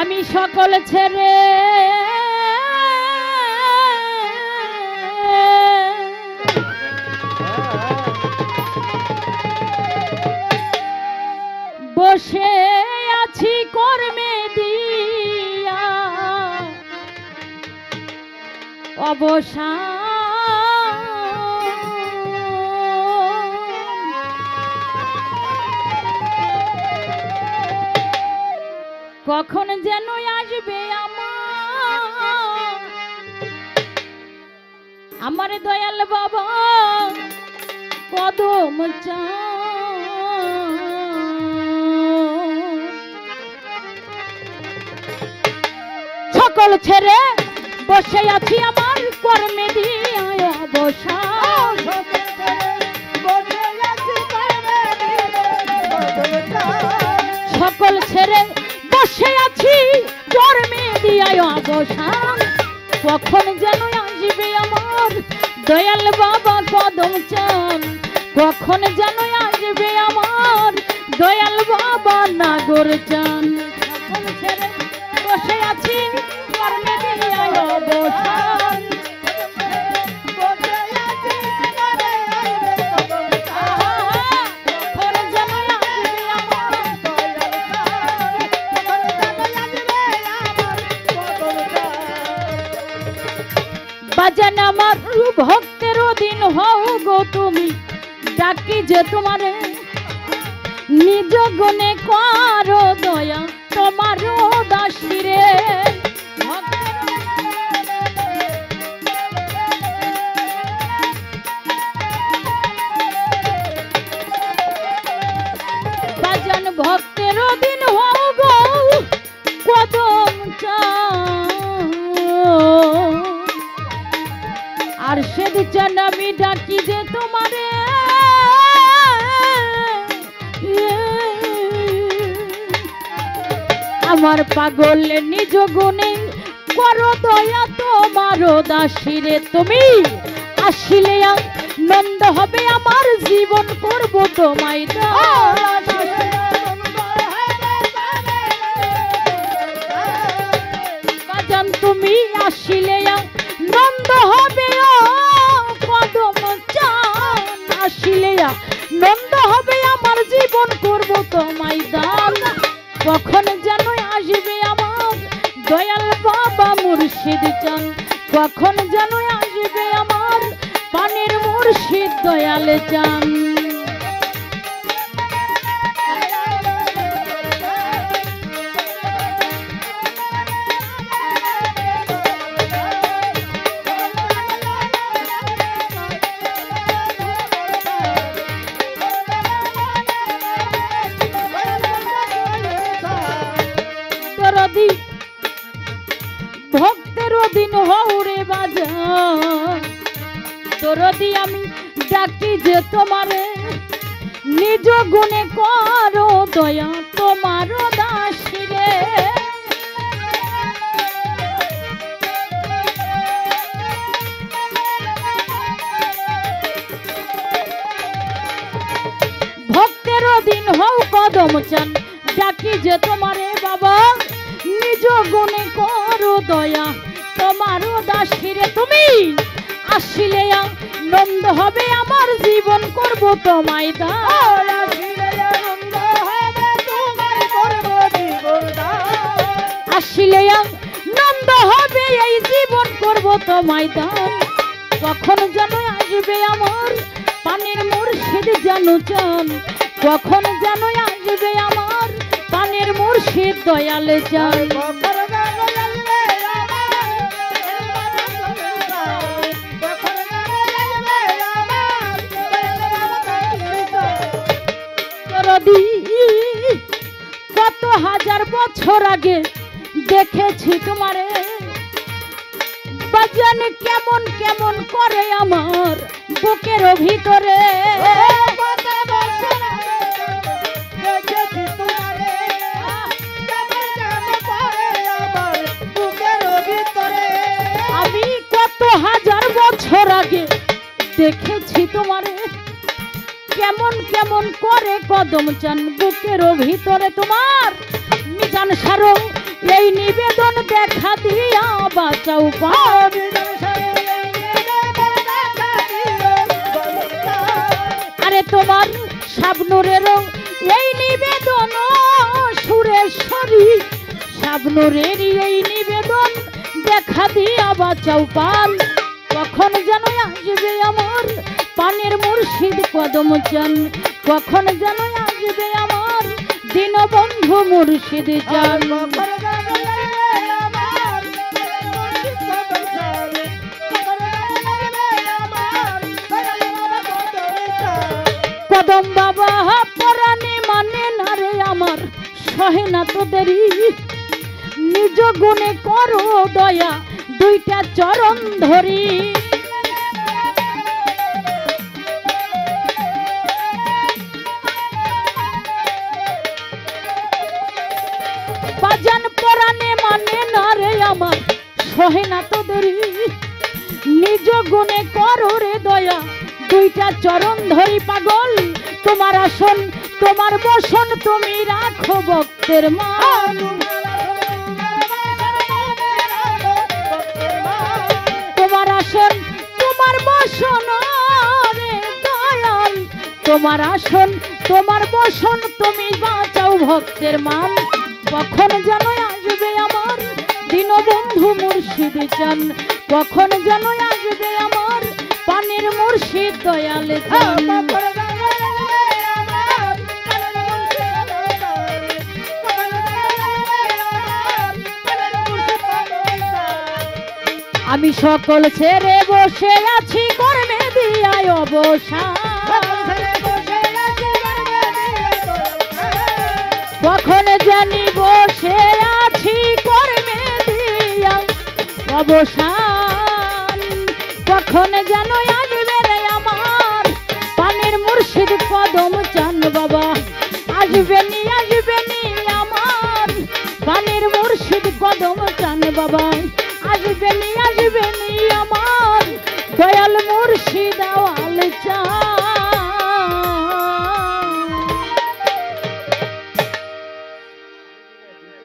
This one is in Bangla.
আমি সকল ছেড়ে বসে আছি কর্মে দিয়া অবসান। কখন যেন আসবে আমার দয়াল বাবা কদম সকল ছেড়ে বসে আছি আমার কর্মে দিয়ে অবসান। সকল ছেড়ে বসে আছি কর্মে দিয়ে অবসান। কখন যেন আসবে আমার দয়াল বাবা কদম চান। কখন যেন আসবে আমার দয়াল বাবা নাগর চান। সকল ছেড়ে বসে আছি কর্মে দিয়ে অবসান। বাজান আমার ভক্তের দিন হও গো তুমি, ডাকি যে তোমারে নিজ গুণে করো দয়া তোমার দাসী রে। বাজান ভক্তের দিন হও গো কদম আর সে দিচ্ছেন আমি ডাকি যে তোমারে আমার পাগল নিজ গুণে করো দয়া তোমার দাসী রে। তুমি আসিলে নন্দ হবে আমার জীবন করব তোমায় বাজান। তুমি আসিলে নন্দ হবে কদম চান। আসিলে নন্দ হবে আমার জীবন করব তোমায় দান। কখন যেন আসবে আমার দয়াল বাবা মুর্শিদ চান। কখন যেন আসবে আমার পানের মুর্শিদ দয়াল চান। ভক্তের দিন হৌরে বাজা তোর দি আমি ডাকি যে তোমারে নিজ গুণে করো দয়া তোমার দাসী রে। ভক্তের দিন হও কদম চান, ডাকি যে তোমারে বাবা নিজ গুণে করো দয়া তোমার দাসী রে। তুমি আসিলে নন্দ হবে আমার জীবন করব তোমায় দান। আসিলে নন্দ হবে এই জীবন করব তোমায় দান। কখন যেন আসবে আমার পানের মুর্শিদ জানু চান। কখন যেন আসবে আমার পানের মুর্শিদ দয়াল চান। কত হাজার বছর আগে দেখেছি তোমারে বাজান কেমন কেমন করে আমার বুকের ভিতরে। আমি কত হাজার বছর আগে দেখেছি তোমারে কেমন কেমন করে কদম চান বুকের ভিতরে। তোমার মিজান সারো এই নিবেদন দেখা দিয়া বাঁচাও পান। আরে তোমার শাবনুরেরও এই নিবেদন সুরেশ্বরী, শাবনুরের এই নিবেদন দেখা দিয়া বাঁচাও পান। কখন যেন আসবে আমার পানের মুর্শিদ কদম চান, কখন যেন আসবে আমার দীনবন্ধু মুর্শিদ চান। কদম বাবা পরাণে মানে না রে আমার, সহে না তো দেরি, নিজ গুণে করো দয়া দুইটা চরণ ধরি। বাজান পরাণে মানে না রে আমার, সহে না তো দেরি, নিজ গুণে করো রে দয়া দুইটা চরণ ধরি। পাগল তোমার আসন তোমার বসন তুমি রাখো ভক্তের মান। তোমার আসন তোমার বসন রে দয়াল, তোমার আসন তোমার বসন তুমি বাঁচাও ভক্তের মান। কখন যেন আসবে আমার দীনবন্ধু মুর্শিদ চান, কখন যেন আসবে আমার পানের মুর্শিদ দয়াল চান। আমি সকল ছেড়ে বসে আছি কর্মে দিয়ায় অবসান, কখন জানি বসে আছি কর্মে দিয়া অবসান। কখন যেন আসবে রে আমার পানের মুর্শিদ কদম চান বাবা, আসবে নি আমার পানের মুর্শিদ কদম চান বাবা, আসবে নি আমার দয়াল মুর্শিদ।